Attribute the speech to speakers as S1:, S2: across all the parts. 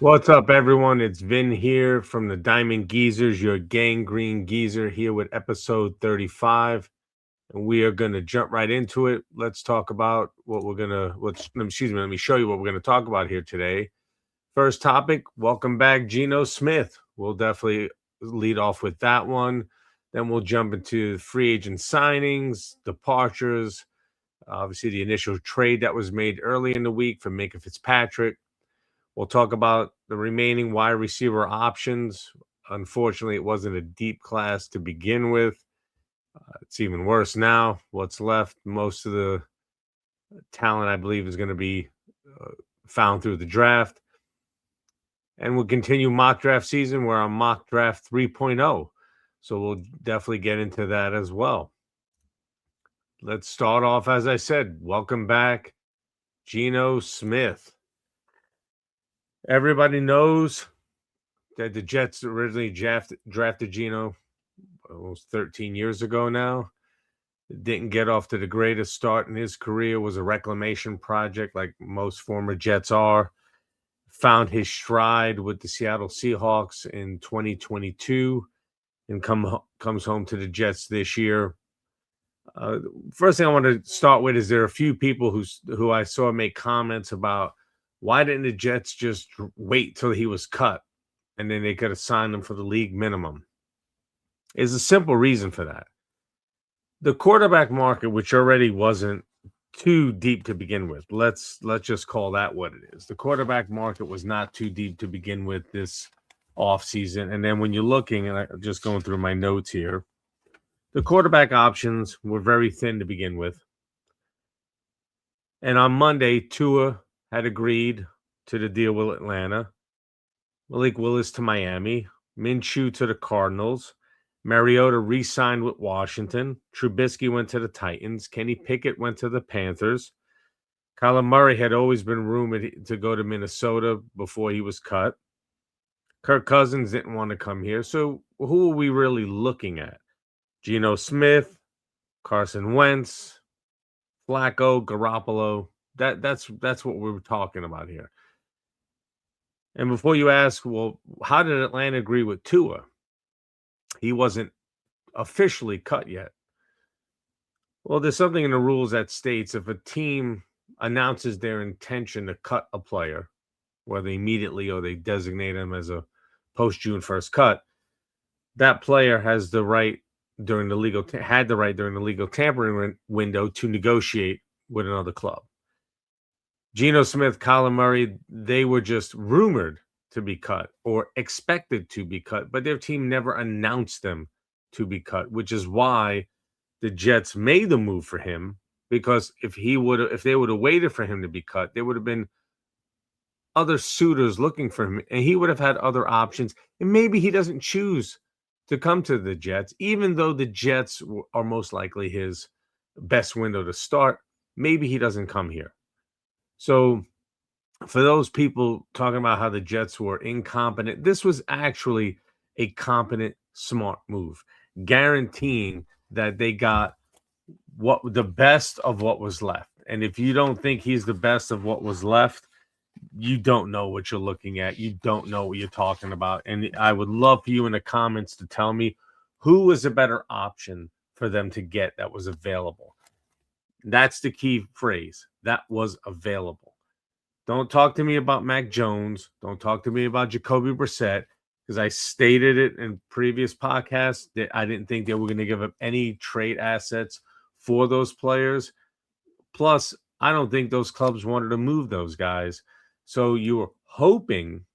S1: What's up, everyone? It's Vin here from the Diamond Geezers, your gangrene geezer, here with episode 35. And we are going to jump right into it. Let's talk about what we're going to, let me show you what we're going to talk about here today. First topic, welcome back, Geno Smith. We'll definitely lead off with that one. Then we'll jump into free agent signings, departures, obviously the initial trade that was made early in the week for Minka Fitzpatrick. We'll talk about the remaining wide receiver options. Unfortunately, it wasn't a deep class to begin with. It's even worse now. What's left, most of the talent, I believe, is going to be found through the draft. And we'll continue mock draft season. We're on mock draft 3.0. So we'll definitely get into that as well. Let's start off, as I said, welcome back, Geno Smith. Everybody knows that the Jets originally drafted Geno almost 13 years ago now. Didn't get off to the greatest start in his career. Was a reclamation project like most former Jets are. Found his stride with the Seattle Seahawks in 2022 and comes home to the Jets this year. First thing I want to start with is there are a few people who I saw make comments about why didn't the Jets just wait till he was cut and then they could have signed him for the league minimum. There's a simple reason for that. The quarterback market, which already wasn't too deep to begin with, let's just call that what it is. The quarterback market was not too deep to begin with this offseason. And then when you're looking, and I'm just going through my notes here, the quarterback options were very thin to begin with. And on Monday, Tua had agreed to the deal with Atlanta, Malik Willis to Miami, Minshew to the Cardinals, Mariota re-signed with Washington, Trubisky went to the Titans, Kenny Pickett went to the Panthers, Kyler Murray had always been rumored to go to Minnesota before he was cut. Kirk Cousins didn't want to come here. So who are we really looking at? Geno Smith, Carson Wentz, Flacco, Garoppolo. That's what we're talking about here. And before you ask, well, how did Atlanta agree with Tua? He wasn't officially cut yet. Well, there's something in the rules that states if a team announces their intention to cut a player, whether immediately or they designate him as a post-June 1st cut, that player has the right during the legal tampering window to negotiate with another club. Geno Smith, Kyler Murray, they were just rumored to be cut or expected to be cut, but their team never announced them to be cut, which is why the Jets made the move for him, because if they would have waited for him to be cut, there would have been other suitors looking for him, and he would have had other options. And maybe he doesn't choose to come to the Jets, even though the Jets are most likely his best window to start. Maybe he doesn't come here. So for those people talking about how the Jets were incompetent, this was actually a competent, smart move, guaranteeing that they got the best of what was left. And if you don't think he's the best of what was left, you don't know what you're looking at. You don't know what you're talking about. And I would love for you in the comments to tell me who was a better option for them to get that was available. That's the key phrase. That was available. Don't talk to me about Mac Jones. Don't talk to me about Jacoby Brissett, because I stated it in previous podcasts that I didn't think they were going to give up any trade assets for those players. Plus, I don't think those clubs wanted to move those guys. So you were hoping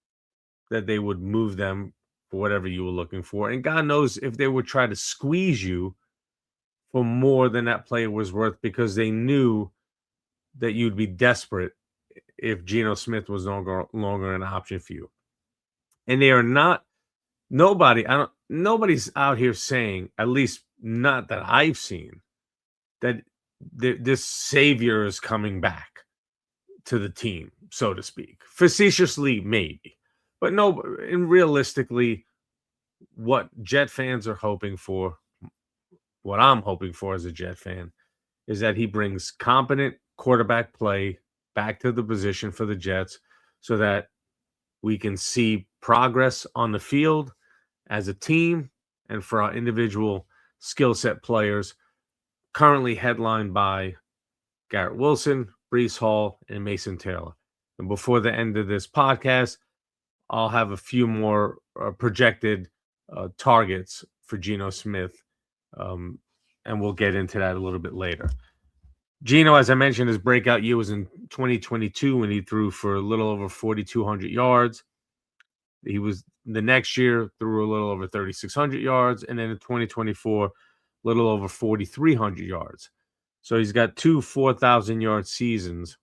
S1: that they would move them for whatever you were looking for. And God knows if they would try to squeeze you for more than that player was worth, because they knew that you'd be desperate if Geno Smith was no longer an option for you. And they are not, nobody's out here saying, at least not that I've seen, that this savior is coming back to the team, so to speak. Facetiously, maybe. But no, and realistically, what Jet fans are hoping for, what I'm hoping for as a Jet fan, is that he brings competent quarterback play back to the position for the Jets so that we can see progress on the field as a team and for our individual skill set players, currently headlined by Garrett Wilson, Breece Hall, and Mason Taylor. And before the end of this podcast, I'll have a few more projected targets for Geno Smith, and we'll get into that a little bit later. Geno, as I mentioned, his breakout year was in 2022 when he threw for a little over 4,200 yards. He was the next year threw a little over 3,600 yards, and then in 2024, a little over 4,300 yards. So he's got two 4,000-yard seasons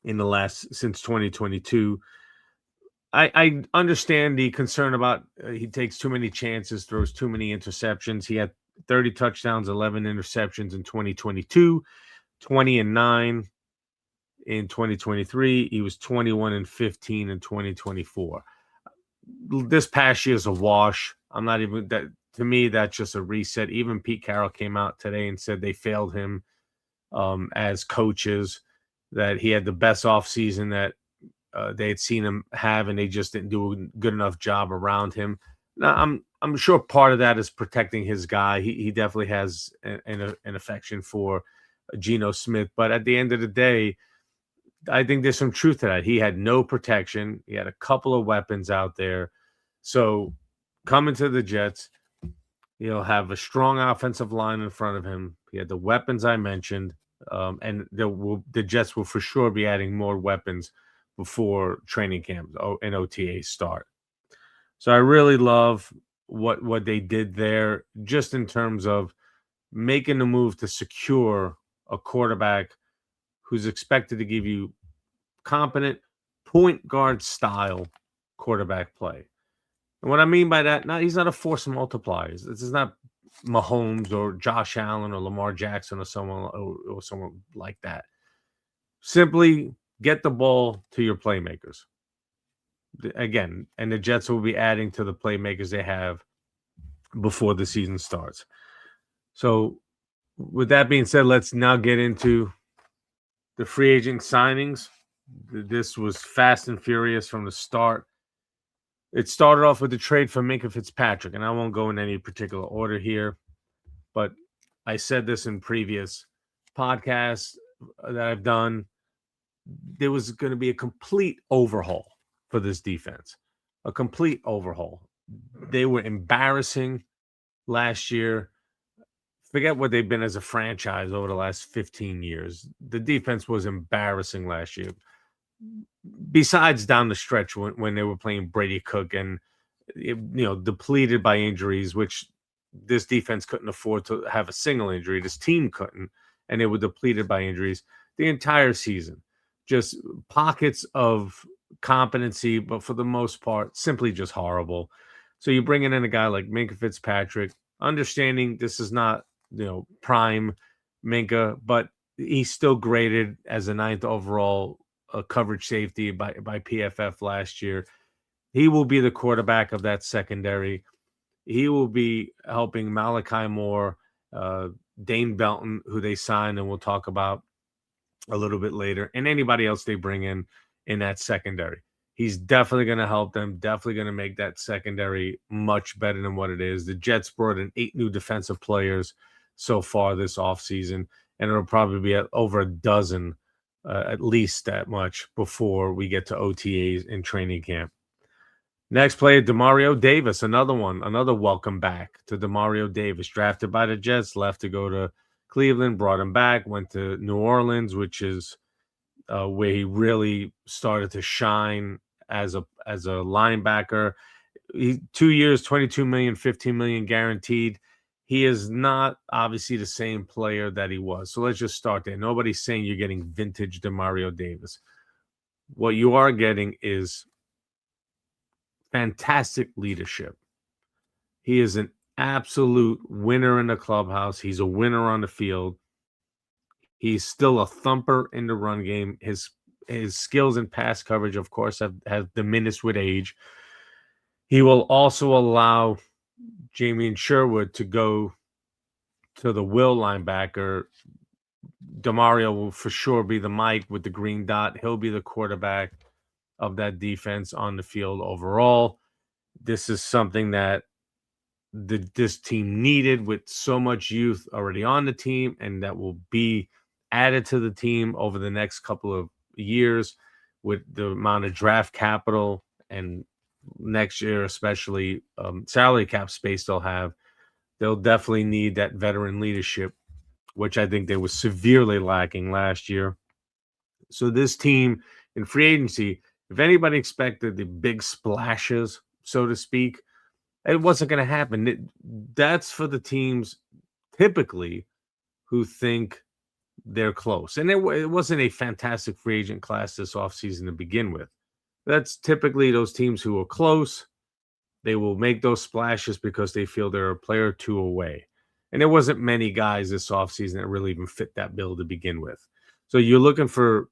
S1: in the last since 2022. I understand the concern about he takes too many chances, throws too many interceptions. He had 30 touchdowns, 11 interceptions in 2022, 20-9 in 2023. He was 21-15 in 2024. This past year is a wash. I'm not even that. To me, that's just a reset. Even Pete Carroll came out today and said they failed him as coaches, that he had the best offseason that they had seen him have, and they just didn't do a good enough job around him. Now, I'm sure part of that is protecting his guy. He definitely has an affection for Geno Smith, but at the end of the day, I think there's some truth to that. He had no protection. He had a couple of weapons out there. So coming to the Jets, he'll have a strong offensive line in front of him. He had the weapons I mentioned, and the Jets will for sure be adding more weapons before training camps and OTAs start. So I really love what they did there, just in terms of making the move to secure a quarterback who's expected to give you competent point guard style quarterback play. And what I mean by that, he's not a force multiplier. This is not Mahomes or Josh Allen or Lamar Jackson or someone like that. Simply get the ball to your playmakers. Again, and the Jets will be adding to the playmakers they have before the season starts. So with that being said, let's now get into the free agent signings. This was fast and furious from the start. It started off with the trade for Minkah Fitzpatrick, and I won't go in any particular order here, but I said this in previous podcasts that I've done. There was going to be a complete overhaul for this defense, a complete overhaul. They were embarrassing last year. Forget what they've been as a franchise over the last 15 years. The defense was embarrassing last year. Besides down the stretch when they were playing Brady Cook and depleted by injuries, which this defense couldn't afford to have a single injury. This team couldn't, and they were depleted by injuries the entire season. Just pockets of competency, but for the most part, simply just horrible. So you're bringing in a guy like Minkah Fitzpatrick, understanding this is not prime Minkah, but he's still graded as a 9th overall coverage safety by PFF last year. He will be the quarterback of that secondary. He will be helping Malachi Moore, Dane Belton, who they signed, and we'll talk about a little bit later, and anybody else they bring in that secondary. He's definitely going to help them, definitely going to make that secondary much better than what it is. The Jets brought in 8 new defensive players so far this offseason, and it'll probably be over a dozen, at least that much, before we get to OTAs in training camp. Next player, Demario Davis, another welcome back to Demario Davis, drafted by the Jets, left to go to Cleveland, brought him back, went to New Orleans, which is where he really started to shine as a linebacker. 2 years, $22 million, $15 million guaranteed. He is not obviously the same player that he was. So let's just start there. Nobody's saying you're getting vintage Demario Davis. What you are getting is fantastic leadership. He is an absolute winner in the clubhouse. He's a winner on the field. He's still a thumper in the run game. His skills in pass coverage, of course, have diminished with age. He will also allow Jamie and Sherwood to go to the will linebacker. Demario will for sure be the Mike with the green dot. He'll be the quarterback. of that defense on the field overall. This is something that this team needed with so much youth already on the team, and that will be added to the team over the next couple of years with the amount of draft capital and next year, especially salary cap space they'll have. They'll definitely need that veteran leadership, which I think they were severely lacking last year. So this team in free agency, if anybody expected the big splashes, so to speak, it wasn't going to happen. That's for the teams typically who think they're close. And it wasn't a fantastic free agent class this offseason to begin with. That's typically those teams who are close. They will make those splashes because they feel they're a player or two away. And there wasn't many guys this offseason that really even fit that bill to begin with. So you're looking for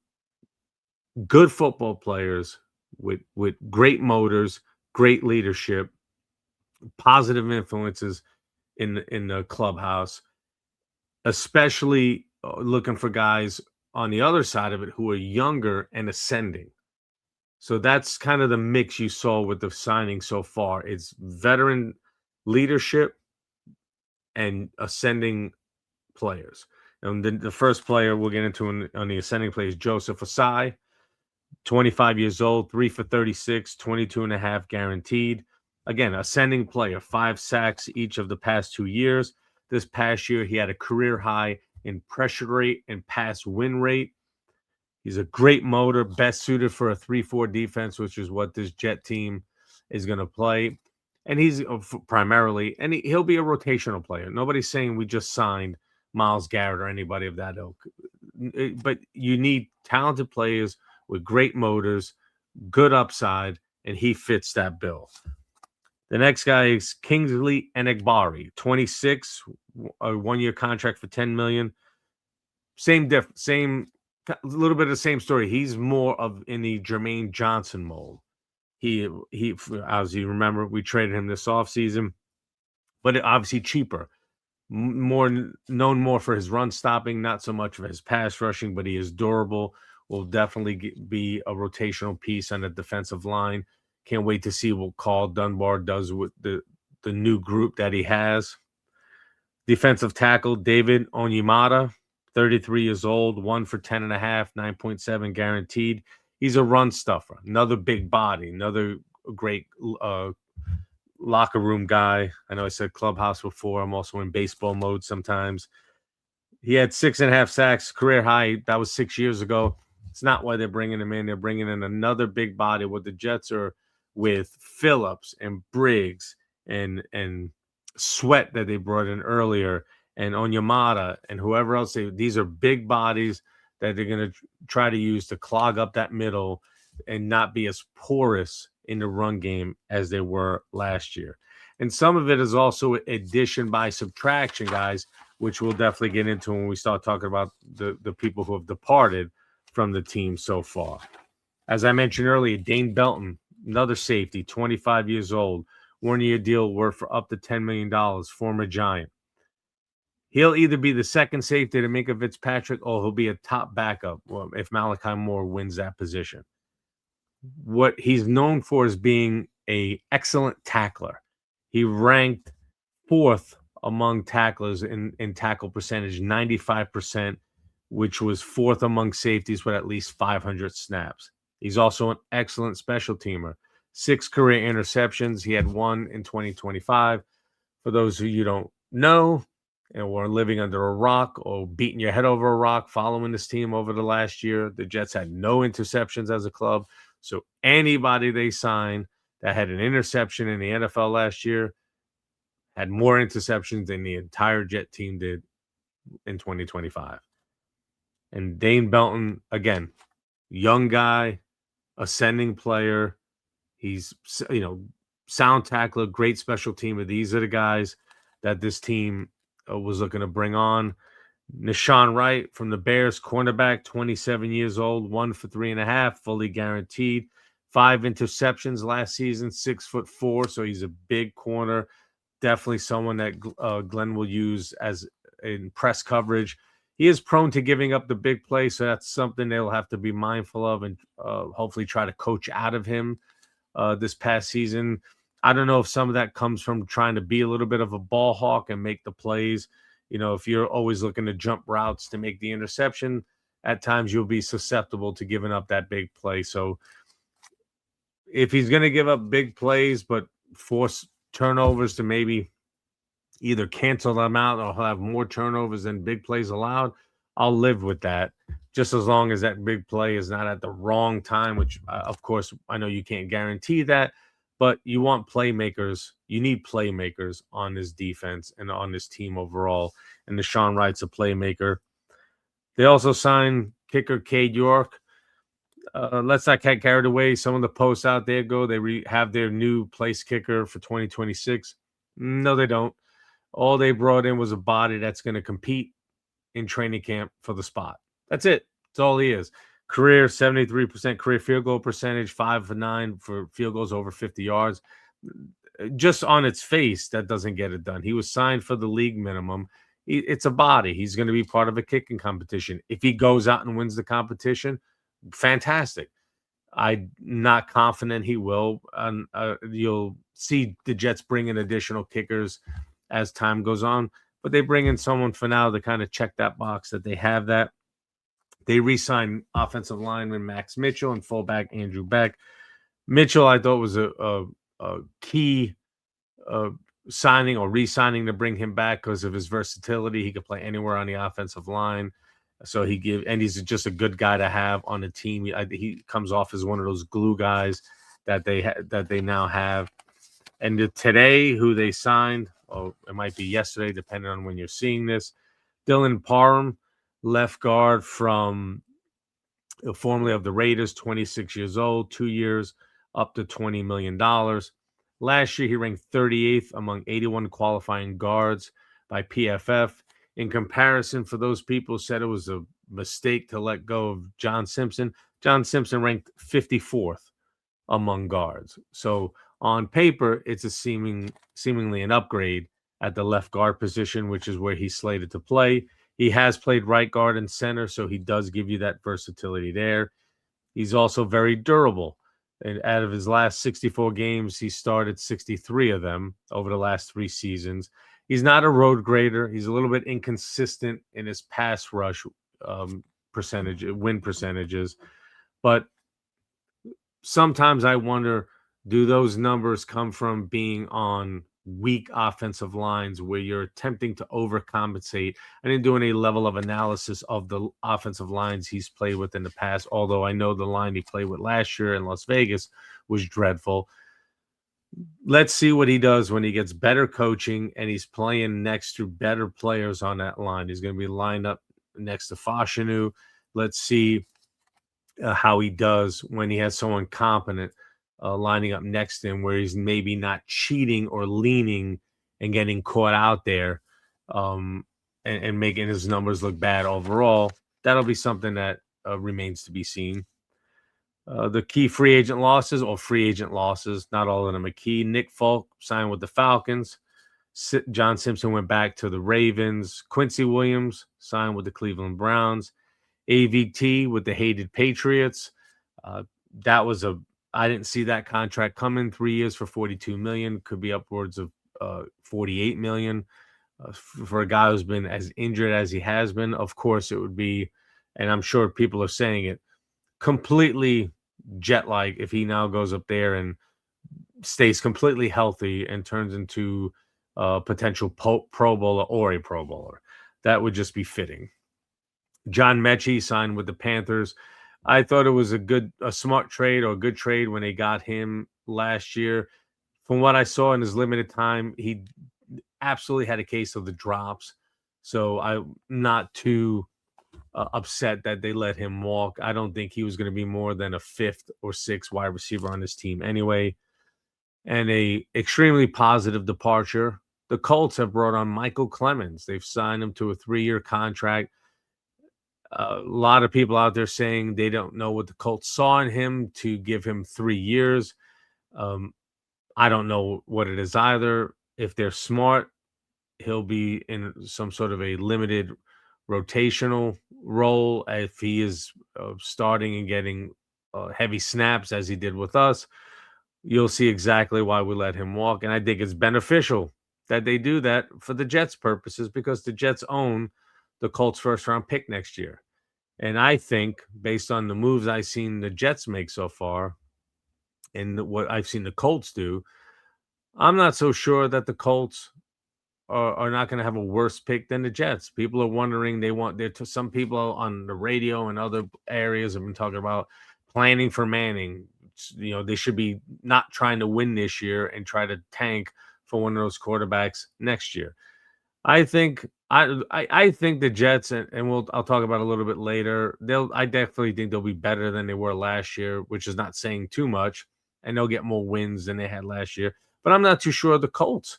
S1: good football players with great motors, great leadership, positive influences in the clubhouse, especially looking for guys on the other side of it who are younger and ascending. So that's kind of the mix you saw with the signing so far. It's veteran leadership and ascending players. And the first player we'll get into on the ascending play is Joseph Ossai, 25 years old, 3 for 36, 22 and a half guaranteed. Again, ascending player, 5 sacks each of the past 2 years. This past year, he had a career high in pressure rate and pass win rate. He's a great motor, best suited for a 3-4 defense, which is what this Jet team is going to play. And he's primarily, and he'll be a rotational player. Nobody's saying we just signed Myles Garrett or anybody of that ilk. But you need talented players with great motors, good upside, and he fits that bill. The next guy is Kingsley Enagbari, 26, a 1-year contract for $10 million. Same, a little bit of the same story. He's more of in the Jermaine Johnson mold. He, as you remember, we traded him this offseason, but obviously cheaper. Known more for his run stopping, not so much for his pass rushing, but he is durable. Will definitely be a rotational piece on the defensive line. Can't wait to see what Carl Dunbar does with the new group that he has. Defensive tackle David Onyemata, 33 years old, 1 for 10 and a half, 9.7 guaranteed. He's a run stuffer, another big body, another great locker room guy. I know I said clubhouse before. I'm also in baseball mode sometimes. He had 6.5 sacks, career high. That was 6 years ago. It's not why they're bringing him in. They're bringing in another big body. What the Jets are with Phillips and Briggs and Sweat that they brought in earlier, and Onyemata and whoever else. These are big bodies that they're going to try to use to clog up that middle and not be as porous in the run game as they were last year. And some of it is also addition by subtraction, guys, which we'll definitely get into when we start talking about the people who have departed from the team so far. As I mentioned earlier, Dane Belton, another safety, 25 years old, 1-year deal worth for up to $10 million, former Giant. He'll either be the second safety to Minkah Fitzpatrick or he'll be a top backup if Malachi Moore wins that position. What he's known for is being an excellent tackler. He ranked 4th among tacklers in tackle percentage, 95%, which was 4th among safeties with at least 500 snaps. He's also an excellent special teamer. 6 career interceptions. He had 1 in 2025. For those who you don't know and were living under a rock or beating your head over a rock following this team over the last year, the Jets had no interceptions as a club. So anybody they signed that had an interception in the NFL last year had more interceptions than the entire Jet team did in 2025. And Dane Belton, again, young guy, ascending player. He's, sound tackler, great special teamer. These are the guys that this team was looking to bring on. Nashawn Wright from the Bears, cornerback, 27 years old, 1 for 3.5, fully guaranteed. 5 interceptions last season, 6'4", so he's a big corner. Definitely someone that Glenn will use as in press coverage. he is prone to giving up the big play, so that's something they'll have to be mindful of and hopefully try to coach out of him this past season. I don't know if some of that comes from trying to be a little bit of a ball hawk and make the plays. If you're always looking to jump routes to make the interception, at times you'll be susceptible to giving up that big play. So if he's going to give up big plays but force turnovers to maybe either cancel them out or have more turnovers than big plays allowed, I'll live with that, just as long as that big play is not at the wrong time, which, of course, I know you can't guarantee that, but you want playmakers. You need playmakers on this defense and on this team overall, and Deshaun Wright's a playmaker. They also signed kicker Cade York. Let's not get carried away. Some of the posts out there go, they have their new place kicker for 2026. No, they don't. All they brought in was a body that's going to compete in training camp for the spot. That's it. That's all he is. Career 73% career field goal percentage, 5 for 9 for field goals over 50 yards. Just on its face, that doesn't get it done. He was signed for the league minimum. It's a body. He's going to be part of a kicking competition. If he goes out and wins the competition, fantastic. I'm not confident he will. You'll see the Jets bring in additional kickers as time goes on, but they bring in someone for now to kind of check that box that they have that. They re-signed offensive lineman Max Mitchell and fullback Andrew Beck. Mitchell, I thought, was a key signing or re-signing to bring him back because of his versatility. He could play anywhere on the offensive line. So he's just a good guy to have on the team. He comes off as one of those glue guys that they now have. And today, who they signed, or it might be yesterday, depending on when you're seeing this, Dylan Parham, left guard from formerly of the Raiders, 26 years old, 2 years, up to $20 million. Last year, he ranked 38th among 81 qualifying guards by PFF. In comparison, for those people who said it was a mistake to let go of John Simpson ranked 54th among guards. So on paper, it's a seemingly an upgrade at the left guard position, which is where he's slated to play. He has played right guard and center, so he does give you that versatility there. He's also very durable. And out of his last 64 games, he started 63 of them over the last 3 seasons. He's not a road grader. He's a little bit inconsistent in his pass rush win percentages. But sometimes I wonder, do those numbers come from being on weak offensive lines where you're attempting to overcompensate? I didn't do any level of analysis of the offensive lines he's played with in the past, although I know the line he played with last year in Las Vegas was dreadful. Let's see what he does when he gets better coaching and he's playing next to better players on that line. He's going to be lined up next to Fashanu. Let's see how he does when he has someone competent lining up next to him, where he's maybe not cheating or leaning and getting caught out there and making his numbers look bad overall. That'll be something that remains to be seen. The key free agent losses, not all of them are key. Nick Folk signed with the Falcons. John Simpson went back to the Ravens. Quincy Williams signed with the Cleveland Browns. AVT with the hated Patriots. I didn't see that contract coming. 3 years for $42 million, could be upwards of $48 million. For a guy who's been as injured as he has been, of course it would be, and I'm sure people are saying it, completely jet-like if he now goes up there and stays completely healthy and turns into a potential Pro Bowler or a Pro Bowler. That would just be fitting. John Mechie signed with the Panthers. I thought it was a smart trade or a good trade when they got him last year. From what I saw in his limited time, he absolutely had a case of the drops. So I'm not too upset that they let him walk. I don't think he was going to be more than a 5th or 6th wide receiver on this team anyway. And a extremely positive departure. The Colts have brought on Michael Clemens. They've signed him to a 3-year contract. A lot of people out there saying they don't know what the Colts saw in him to give him 3 years. I don't know what it is either. If they're smart, he'll be in some sort of a limited rotational role if he is starting and getting heavy snaps as he did with us. You'll see exactly why we let him walk. And I think it's beneficial that they do that for the Jets' purposes because the Jets own the Colts' first-round pick next year. And I think, based on the moves I've seen the Jets make so far and what I've seen the Colts do, I'm not so sure that the Colts are not going to have a worse pick than the Jets. People are wondering, some people on the radio and other areas have been talking about planning for Manning. They should be not trying to win this year and try to tank for one of those quarterbacks next year. I think I think the Jets, and I'll talk about it a little bit later. I definitely think they'll be better than they were last year, which is not saying too much, and they'll get more wins than they had last year. But I'm not too sure the Colts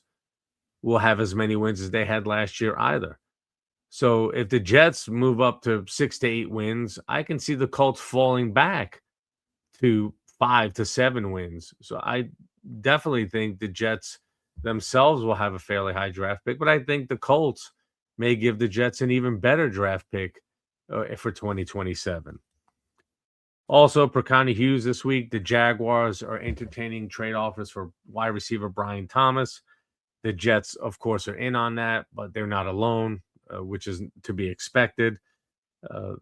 S1: will have as many wins as they had last year either. So if the Jets move up to 6 to 8 wins, I can see the Colts falling back to 5 to 7 wins. So I definitely think the Jets themselves will have a fairly high draft pick, but I think the Colts may give the Jets an even better draft pick for 2027. Also, Prakani Hughes this week, the Jaguars are entertaining trade offers for wide receiver Brian Thomas. The Jets, of course, are in on that, but they're not alone, which is to be expected.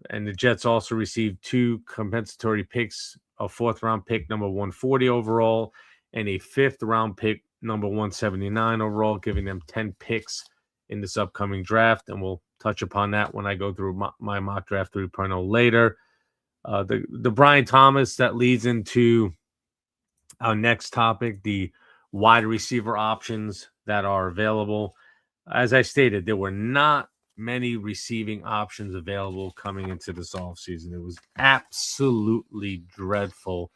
S1: And the Jets also received 2 compensatory picks, a 4th-round pick, number 140 overall, and a 5th-round pick, number 179 overall, giving them 10 picks in this upcoming draft. And we'll touch upon that when I go through my mock draft 3.0 later. The Brian Thomas, that leads into our next topic, the wide receiver options that are available. As I stated, there were not many receiving options available coming into this offseason. It was absolutely dreadful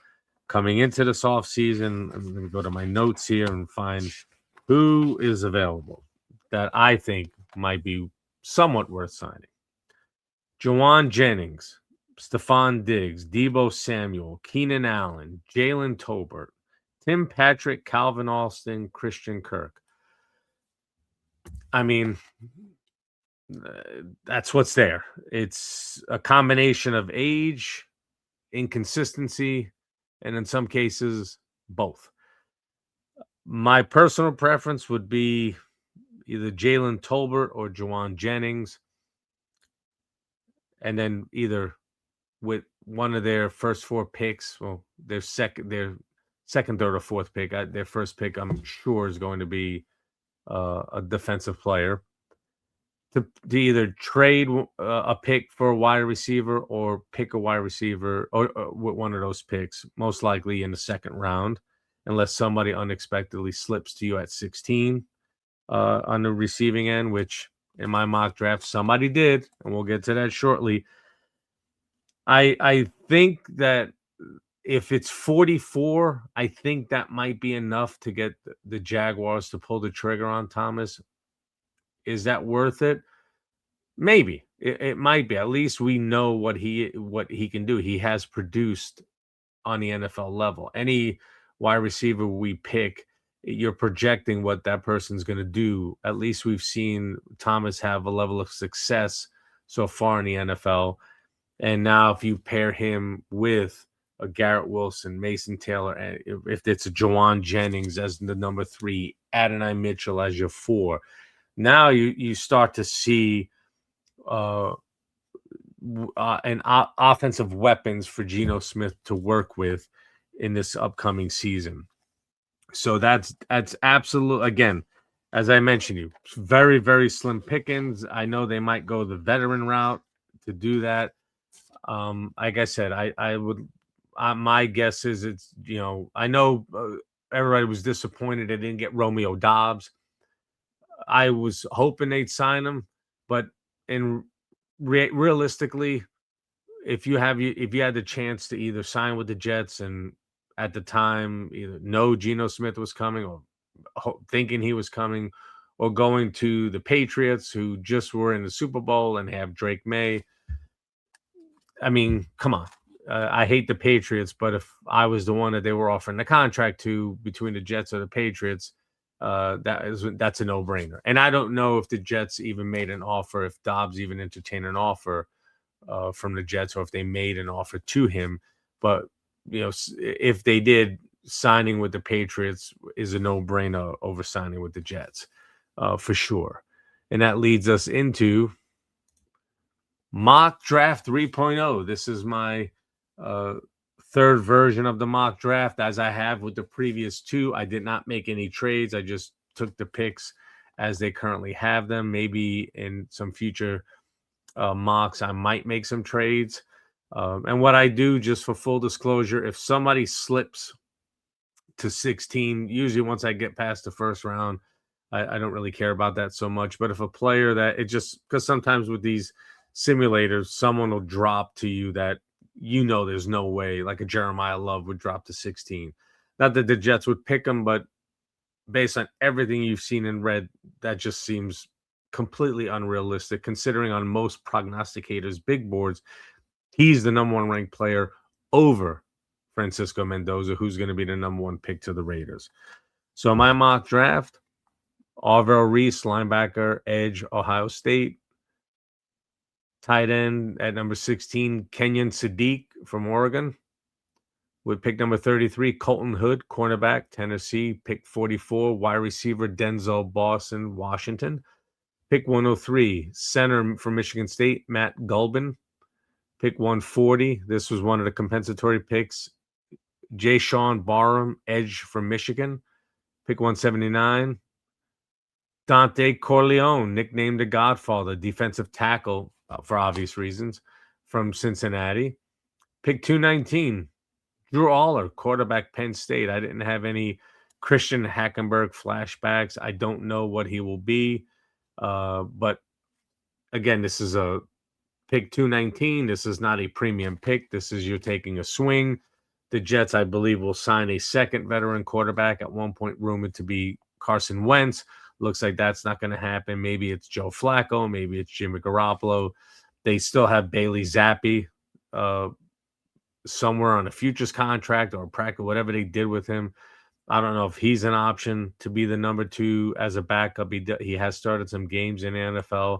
S1: coming into this offseason. I'm going to go to my notes here and find who is available that I think might be somewhat worth signing. Juwan Jennings, Stephon Diggs, Deebo Samuel, Keenan Allen, Jalen Tolbert, Tim Patrick, Calvin Austin, Christian Kirk. I mean, that's what's there. It's a combination of age, inconsistency, and in some cases, both. My personal preference would be either Jalen Tolbert or Juwan Jennings, and then either with one of their first 4 picks, well, their second, third, or fourth pick. Their first pick, I'm sure, is going to be a defensive player. To either trade a pick for a wide receiver or pick a wide receiver or with one of those picks, most likely in the 2nd round, unless somebody unexpectedly slips to you at 16 on the receiving end, which in my mock draft somebody did, and we'll get to that shortly. I think that if it's 44, I think that might be enough to get the Jaguars to pull the trigger on Thomas. Is that worth it? Maybe. It might be. At least we know what he can do. He has produced on the NFL level. Any wide receiver we pick, you're projecting what that person's going to do. At least we've seen Thomas have a level of success so far in the NFL. And now if you pair him with a Garrett Wilson, Mason Taylor, and if it's a Juwan Jennings as the number 3, Adonai Mitchell as your 4, now you start to see offensive weapons for Geno Smith to work with in this upcoming season. So that's absolute. Again, as I mentioned, very, very slim pickings. I know they might go the veteran route to do that. Like I said, I would. My guess is it's I know everybody was disappointed they didn't get Romeo Doubs. I was hoping they'd sign him, but realistically, if you had the chance to either sign with the Jets and at the time either know Geno Smith was coming or thinking he was coming, or going to the Patriots who just were in the Super Bowl and have Drake May. I mean, come on. I hate the Patriots, but if I was the one that they were offering the contract to between the Jets or the Patriots, that's a no-brainer. And I don't know if the Jets even made an offer, if Dobbs even entertained an offer from the Jets, or if they made an offer to him. But if they did, signing with the Patriots is a no-brainer over signing with the Jets, for sure. And that leads us into Mock Draft 3.0. This is my third version of the mock draft. As I have with the previous two, I did not make any trades. I just took the picks as they currently have them. Maybe in some future mocks, I might make some trades. And what I do, just for full disclosure, if somebody slips to 16, usually once I get past the first round, I don't really care about that so much. But if a player that because sometimes with these simulators, someone will drop to you that there's no way, like a Jeremiah Love would drop to 16. Not that the Jets would pick him, but based on everything you've seen and read, that just seems completely unrealistic, considering on most prognosticators' big boards, he's the number one ranked player over Francisco Mendoza, who's going to be the number one pick to the Raiders. So my mock draft, Arvell Reese, linebacker, edge, Ohio State. Tight end at number 16, Kenyon Sadiq from Oregon. With pick number 33, Colton Hood, cornerback, Tennessee. Pick 44, wide receiver, Denzel Boston, Washington. Pick 103, center from Michigan State, Matt Gulbin. Pick 140, this was one of the compensatory picks, Jay Sean Barham, edge from Michigan. Pick 179, Dante Corleone, nicknamed the Godfather, defensive tackle, for obvious reasons, from Cincinnati. Pick 219, Drew Aller, quarterback, Penn State. I didn't have any Christian Hackenberg flashbacks. I don't know what he will be. But again, this is a pick 219. This is not a premium pick. This is you're taking a swing. The Jets, I believe, will sign a second veteran quarterback, at one point rumored to be Carson Wentz. Looks like that's not going to happen. Maybe it's Joe Flacco. Maybe it's Jimmy Garoppolo. They still have Bailey Zappi somewhere on a futures contract or practice, whatever they did with him. I don't know if he's an option to be the number 2 as a backup. He has started some games in the NFL.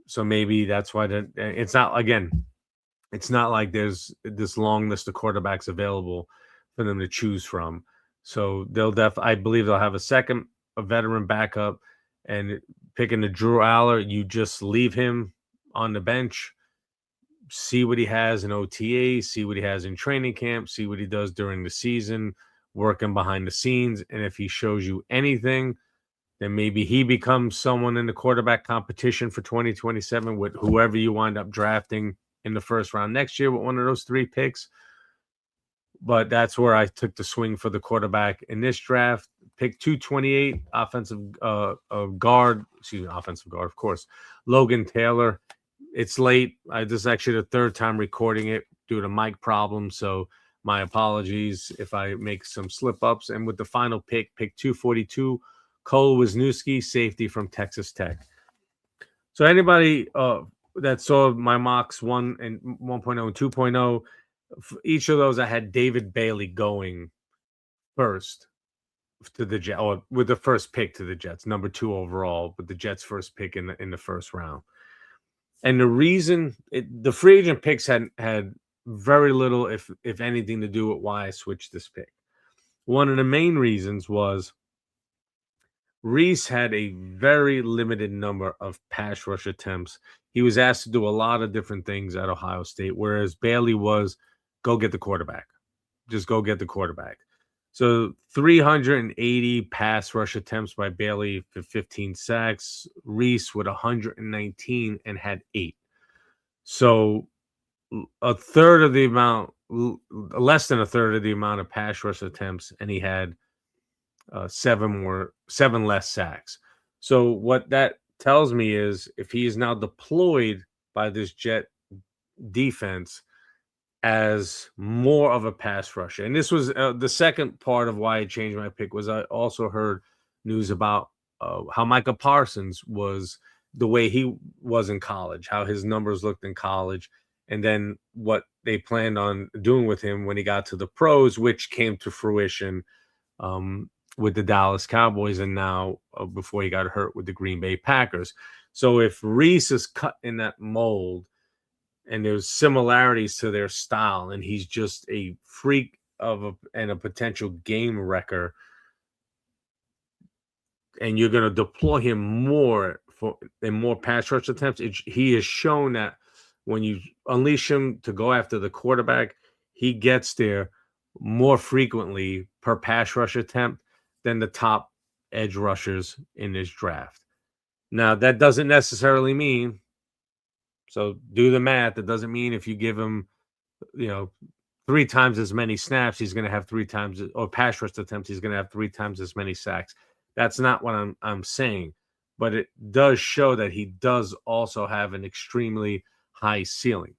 S1: So maybe that's why it's not like there's this long list of quarterbacks available for them to choose from. So I believe they'll have a veteran backup, and picking the Drew Aller, you just leave him on the bench, see what he has in OTA, see what he has in training camp, see what he does during the season, working behind the scenes. And if he shows you anything, then maybe he becomes someone in the quarterback competition for 2027 with whoever you wind up drafting in the first round next year with one of those 3 picks. But that's where I took the swing for the quarterback in this draft. Pick 228, offensive guard, of course, Logan Taylor. It's late. This is actually the 3rd time recording it due to mic problems, so my apologies if I make some slip-ups. And with the final pick 242, Cole Wisniewski, safety from Texas Tech. So anybody that saw my mocks 1 and 1.0 and 2.0, for each of those I had David Bailey going first to the Jets, or with the first pick to the Jets, number 2 overall, with the Jets' first pick in the first round. And the reason the free agent picks had very little, if anything, to do with why I switched this pick. One of the main reasons was Reese had a very limited number of pass rush attempts. He was asked to do a lot of different things at Ohio State, whereas Bailey was, go get the quarterback. Just go get the quarterback. So 380 pass rush attempts by Bailey for 15 sacks. Reese with 119 and had 8. So less than a third of the amount of pass rush attempts, and he had 7 less sacks. So what that tells me is, if he is now deployed by this Jet defense as more of a pass rusher, and this was the second part of why I changed my pick, was I also heard news about how Micah Parsons was, the way he was in college, how his numbers looked in college, and then what they planned on doing with him when he got to the pros, which came to fruition. with the Dallas Cowboys, and now before he got hurt with the Green Bay Packers. So if Reese is cut in that mold and there's similarities to their style, and he's just a freak and a potential game wrecker, and you're going to deploy him more in more pass rush attempts, he has shown that when you unleash him to go after the quarterback, he gets there more frequently per pass rush attempt than the top edge rushers in this draft. Now, that doesn't necessarily mean, so do the math, it doesn't mean if you give him, 3 times as many snaps, he's going to have 3 times, or pass rush attempts, he's going to have 3 times as many sacks. That's not what I'm saying, but it does show that he does also have an extremely high ceiling.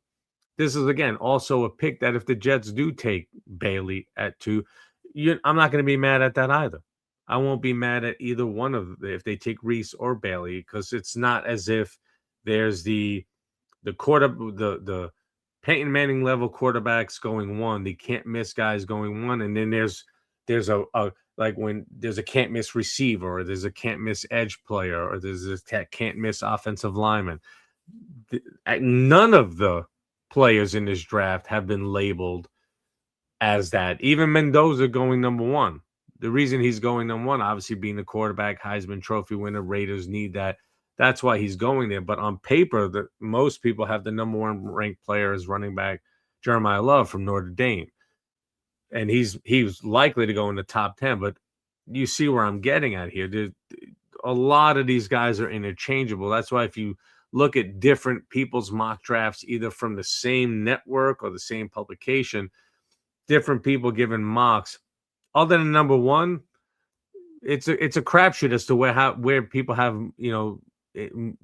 S1: This is, again, also a pick that if the Jets do take Bailey at 2, I'm not going to be mad at that either. I won't be mad at either one if they take Reese or Bailey, because it's not as if there's the Peyton Manning level quarterbacks going 1, the can't miss guys going 1, and then there's a like when there's a can't miss receiver, or there's a can't miss edge player, or there's a can't miss offensive lineman. None of the players in this draft have been labeled as that. Even Mendoza going number 1. The reason he's going number 1, obviously being the quarterback, Heisman Trophy winner, Raiders need that. That's why he's going there. But on paper, most people have the number 1 ranked player as running back, Jeremiah Love from Notre Dame. And he's likely to go in the top 10. But you see where I'm getting at here. A lot of these guys are interchangeable. That's why if you look at different people's mock drafts, either from the same network or the same publication, different people giving mocks, other than number 1, it's a crapshoot as to where people have,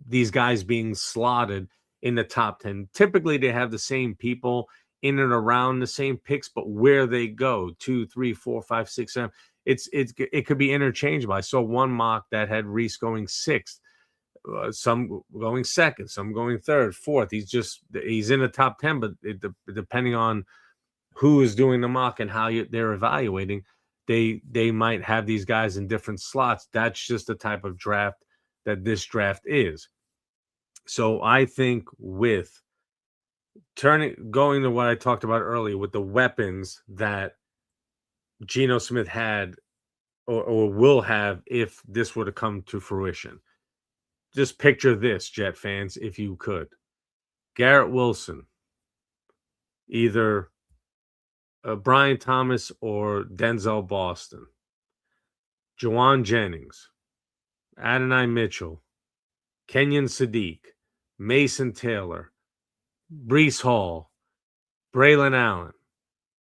S1: these guys being slotted in the top 10. Typically, they have the same people in and around the same picks, but where they go, 2, 3, 4, 5, 6, 7, it could be interchangeable. I saw one mock that had Reese going 6th, some going 2nd, some going 3rd, 4th. He's in the top 10, but depending on who is doing the mock and how they're evaluating, they might have these guys in different slots. That's just the type of draft that this draft is. So I think with going to what I talked about earlier, with the weapons that Geno Smith had or will have if this were to come to fruition. Just picture this, Jet fans, if you could. Garrett Wilson, either Brian Thomas or Denzel Boston, Juwan Jennings, Adonai Mitchell, Kenyon Sadiq, Mason Taylor, Breece Hall, Braylon Allen,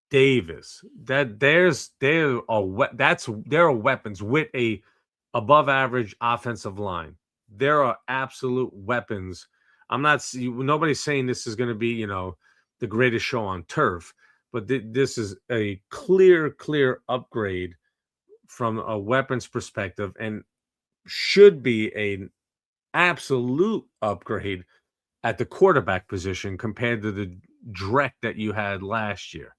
S1: Davis. There are weapons with a above average offensive line. There are absolute weapons. Nobody's saying this is going to be, the greatest show on turf, but this is a clear upgrade from a weapons perspective, and should be an absolute upgrade at the quarterback position compared to the dreck that you had last year.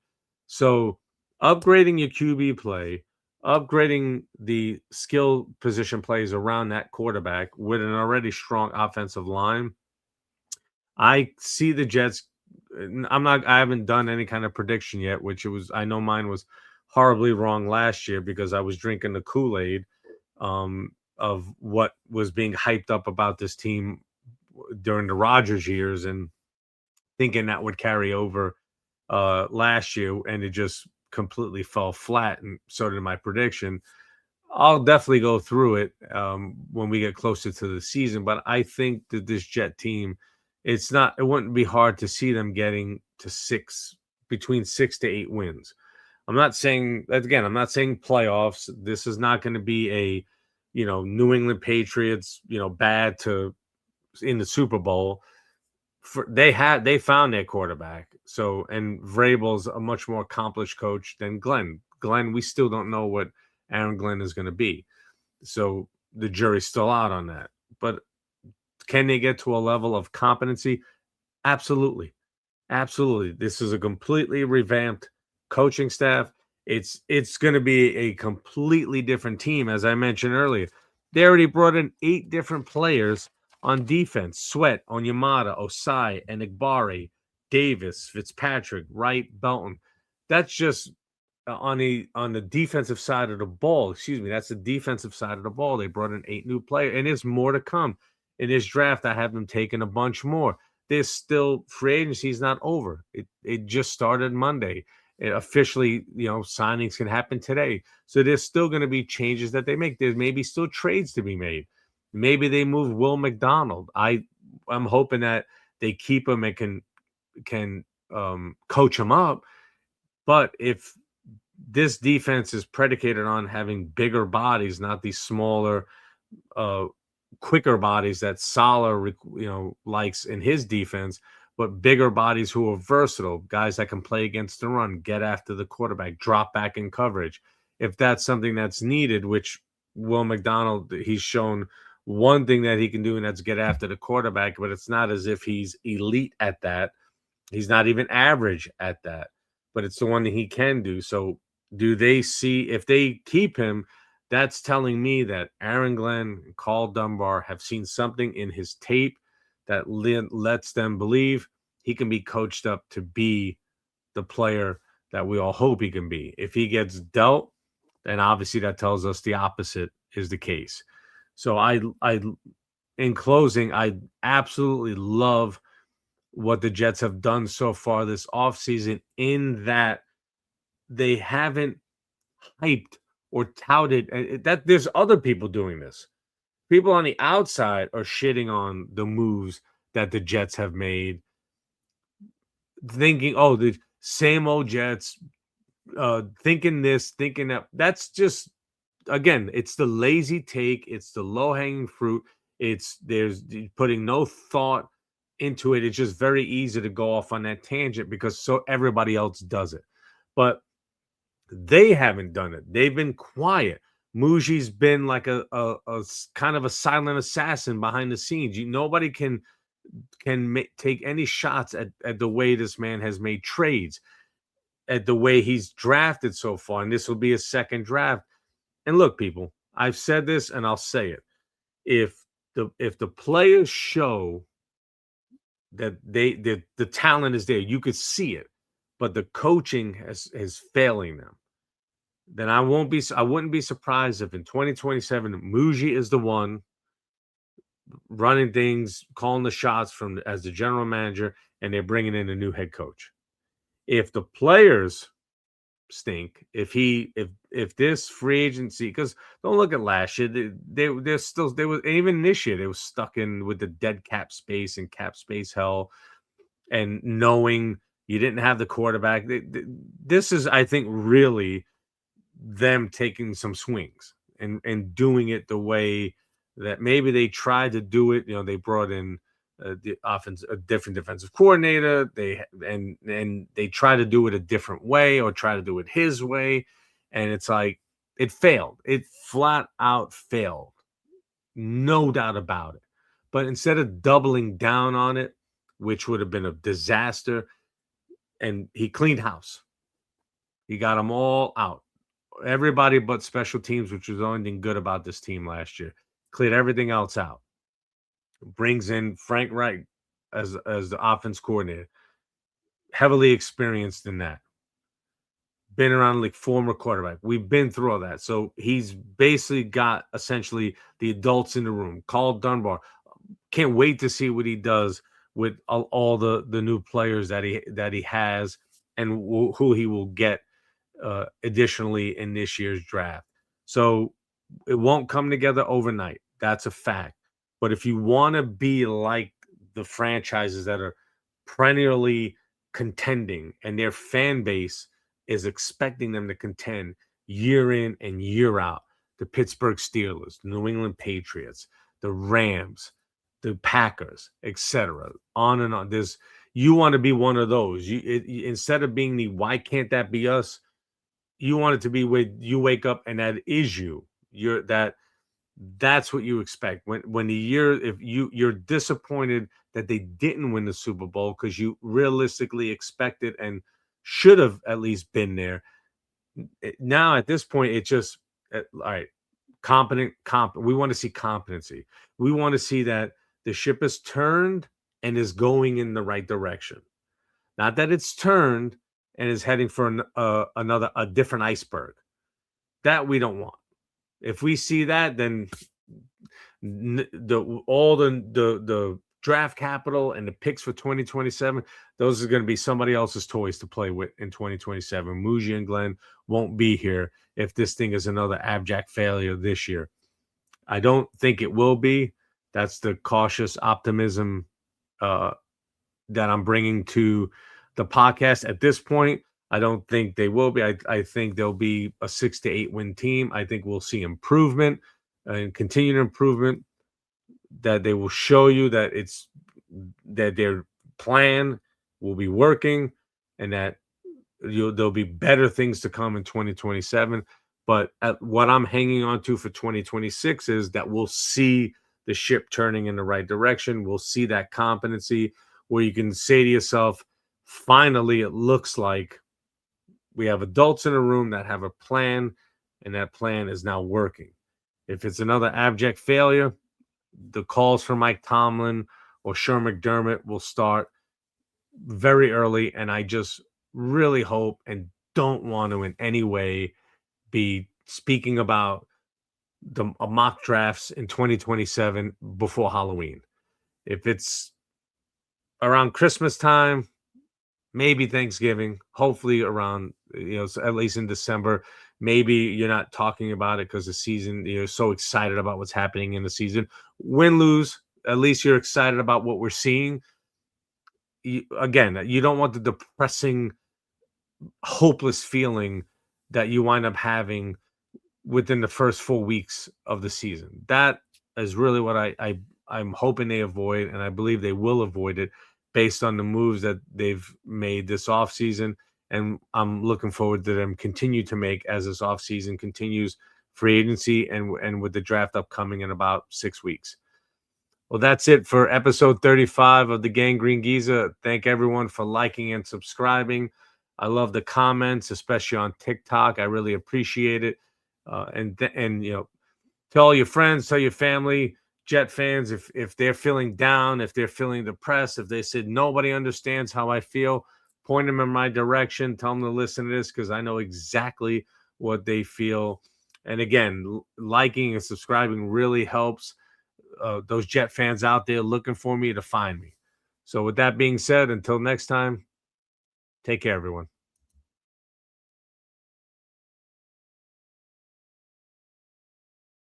S1: So upgrading your QB play, upgrading the skill position plays around that quarterback with an already strong offensive line. I see the Jets. I haven't done any kind of prediction yet, I know mine was horribly wrong last year because I was drinking the Kool-Aid of what was being hyped up about this team during the Rodgers years and thinking that would carry over last year, and it just completely fell flat, and so did my prediction. I'll definitely go through it when we get closer to the season, but I think that this Jet team, it wouldn't be hard to see them getting to between 6 to 8 wins. I'm not saying playoffs. This is not going to be a, New England Patriots, bad to in the Super Bowl. They found their quarterback. So, and Vrabel's a much more accomplished coach than Glenn. Glenn, we still don't know what Aaron Glenn is going to be. So the jury's still out on that. But can they get to a level of competency? Absolutely. Absolutely. This is a completely revamped coaching staff, It's going to be a completely different team. As I mentioned earlier, they already brought in 8 different players on defense: Sweat, Onyemata, Osai, Enigbare, Davis, Fitzpatrick, Wright, Belton. That's just on the defensive side of the ball. Excuse me, that's the defensive side of the ball. They brought in 8 new players, and there's more to come in this draft. I have them taking a bunch more. There's still free agency is not over. It just started Monday. Officially, signings can happen today. So there's still going to be changes that they make. There's maybe still trades to be made. Maybe they move Will McDonald. I'm hoping that they keep him and can coach him up. But if this defense is predicated on having bigger bodies, not these smaller, quicker bodies that Salah, likes in his defense, but bigger bodies who are versatile, guys that can play against the run, get after the quarterback, drop back in coverage. If that's something that's needed, which Will McDonald, he's shown one thing that he can do, and that's get after the quarterback, but it's not as if he's elite at that. He's not even average at that, but it's the one that he can do. So do they see if they keep him? That's telling me that Aaron Glenn and Carl Dunbar have seen something in his tape that lets them believe he can be coached up to be the player that we all hope he can be. If he gets dealt, then obviously that tells us the opposite is the case. So in closing, I absolutely love what the Jets have done so far this offseason, in that they haven't hyped or touted that there's other people doing this. People on the outside are shitting on the moves that the Jets have made, thinking, oh, the same old Jets, thinking this, thinking that. That's just, again, it's the lazy take. It's the low-hanging fruit. There's putting no thought into it. It's just very easy to go off on that tangent because so everybody else does it. But they haven't done it. They've been quiet. Muji's been like a kind of a silent assassin behind the scenes. Nobody can take any shots at the way this man has made trades, at the way he's drafted so far. And this will be his second draft. And look, people, I've said this and I'll say it. If the players show that the talent is there, you could see it, but the coaching is failing them, then I wouldn't be surprised if in 2027 Muji is the one running things, calling the shots as the general manager, and they're bringing in a new head coach. If the players stink, if this free agency, because don't look at last year, they were even this year they were stuck in with the dead cap space and cap space hell, and knowing you didn't have the quarterback. This is, I think, really them taking some swings and doing it the way that maybe they tried to do it. They brought in the offense, a different defensive coordinator. They try to do it a different way, or try to do it his way, and it's like it failed. It flat out failed, no doubt about it. But instead of doubling down on it, which would have been a disaster, and he cleaned house. He got them all out. Everybody but special teams, which was the only thing good about this team last year. Cleared everything else out. Brings in Frank Reich as the offense coordinator. Heavily experienced in that. Been around like former quarterback. We've been through all that. So he's basically got essentially the adults in the room. Carl Dunbar. Can't wait to see what he does with all the new players that he has, and who he will get additionally in this year's draft. So it won't come together overnight. That's a fact. But if you want to be like the franchises that are perennially contending, and their fan base is expecting them to contend year in and year out, the Pittsburgh Steelers, the New England Patriots, the Rams, the Packers, etc., on and on. You want to be one of those. Instead of being the why can't that be us, you want it to be where you wake up and that is you. That's what you expect. When the year, if you're disappointed that they didn't win the Super Bowl because you realistically expected and should have at least been there, Now at this point, it's just all right. We want to see competency. We want to see that the ship is turned and is going in the right direction. Not that it's turned and is heading for a different iceberg. That we don't want. If we see that, then all the draft capital and the picks for 2027, those are going to be somebody else's toys to play with in 2027. Muji and Glenn won't be here if this thing is another abject failure this year. I don't think it will be. That's the cautious optimism that I'm bringing to the podcast at this point. I don't think they will be. I think they'll be a 6 to 8 win team. I think we'll see improvement and continued improvement, that they will show you that their plan will be working, and that there'll be better things to come in 2027. But what I'm hanging on to for 2026 is that we'll see the ship turning in the right direction. We'll see that competency where you can say to yourself, finally, it looks like we have adults in a room that have a plan, and that plan is now working. If it's another abject failure, the calls for Mike Tomlin or Sean McDermott will start very early, and I just really hope and don't want to in any way be speaking about the mock drafts in 2027 before Halloween. If it's around Christmas time, maybe Thanksgiving, hopefully around, at least in December, maybe you're not talking about it because the season, you're so excited about what's happening in the season. Win, lose, at least you're excited about what we're seeing. Again, you don't want the depressing, hopeless feeling that you wind up having within the first 4 weeks of the season. That is really what I'm hoping they avoid, and I believe they will avoid it based on the moves that they've made this offseason. And I'm looking forward to them continue to make as this offseason continues, free agency and with the draft upcoming in about 6 weeks. Well, that's it for episode 35 of the Gang Green Giza. Thank everyone for liking and subscribing. I love the comments, especially on TikTok. I really appreciate it. And tell all your friends, tell your family, Jet fans, if they're feeling down, if they're feeling depressed, if they said nobody understands how I feel, point them in my direction. Tell them to listen to this because I know exactly what they feel. And again, liking and subscribing really helps those Jet fans out there looking for me to find me. So with that being said, until next time, take care, everyone.